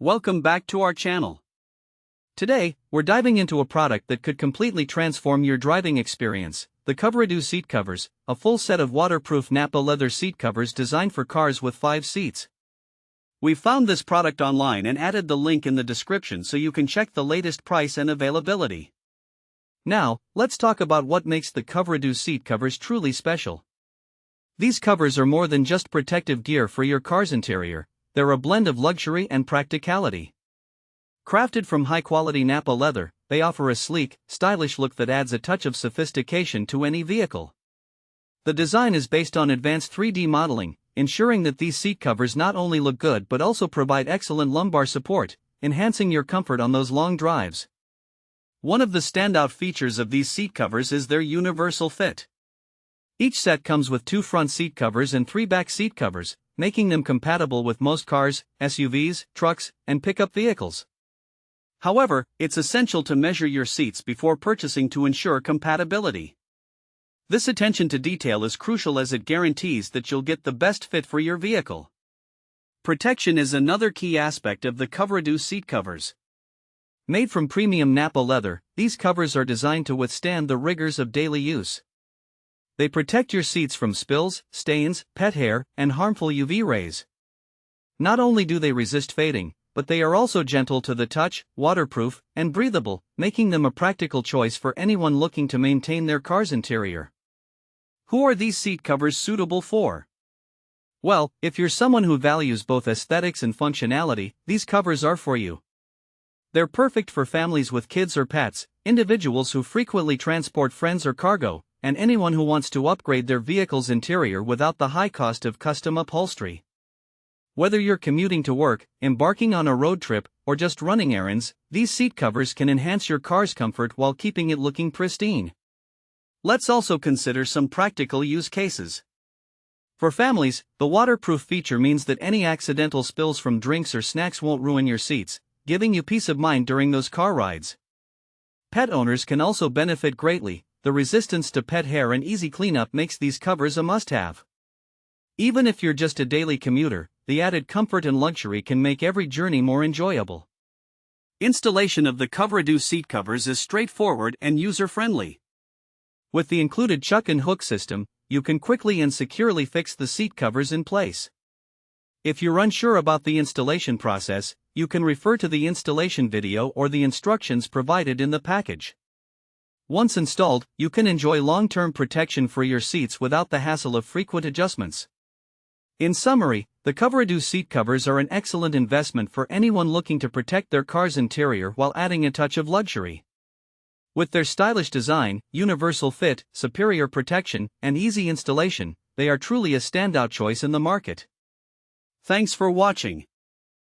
Welcome back to our channel. Today, we're diving into a product that could completely transform your driving experience, the Coverado seat covers, a full set of waterproof Nappa leather seat covers designed for cars with 5 seats. We found this product online and added the link in the description so you can check the latest price and availability. Now, let's talk about what makes the Coverado seat covers truly special. These covers are more than just protective gear for your car's interior. They're a blend of luxury and practicality. Crafted from high-quality Nappa leather, they offer a sleek, stylish look that adds a touch of sophistication to any vehicle. The design is based on advanced 3D modeling, ensuring that these seat covers not only look good but also provide excellent lumbar support, enhancing your comfort on those long drives. One of the standout features of these seat covers is their universal fit. Each set comes with 2 front seat covers and 3 back seat covers, making them compatible with most cars, SUVs, trucks, and pickup vehicles. However, it's essential to measure your seats before purchasing to ensure compatibility. This attention to detail is crucial as it guarantees that you'll get the best fit for your vehicle. Protection is another key aspect of the Coverado seat covers. Made from premium Nappa leather, these covers are designed to withstand the rigors of daily use. They protect your seats from spills, stains, pet hair, and harmful UV rays. Not only do they resist fading, but they are also gentle to the touch, waterproof, and breathable, making them a practical choice for anyone looking to maintain their car's interior. Who are these seat covers suitable for? Well, if you're someone who values both aesthetics and functionality, these covers are for you. They're perfect for families with kids or pets, individuals who frequently transport friends or cargo, and anyone who wants to upgrade their vehicle's interior without the high cost of custom upholstery. Whether you're commuting to work, embarking on a road trip, or just running errands, these seat covers can enhance your car's comfort while keeping it looking pristine. Let's also consider some practical use cases. For families, the waterproof feature means that any accidental spills from drinks or snacks won't ruin your seats, giving you peace of mind during those car rides. Pet owners can also benefit greatly. The resistance to pet hair and easy cleanup makes these covers a must-have. Even if you're just a daily commuter, the added comfort and luxury can make every journey more enjoyable. Installation of the Coverado seat covers is straightforward and user-friendly. With the included chuck and hook system, you can quickly and securely fix the seat covers in place. If you're unsure about the installation process, you can refer to the installation video or the instructions provided in the package. Once installed, you can enjoy long-term protection for your seats without the hassle of frequent adjustments. In summary, the Coverado seat covers are an excellent investment for anyone looking to protect their car's interior while adding a touch of luxury. With their stylish design, universal fit, superior protection, and easy installation, they are truly a standout choice in the market. Thanks for watching.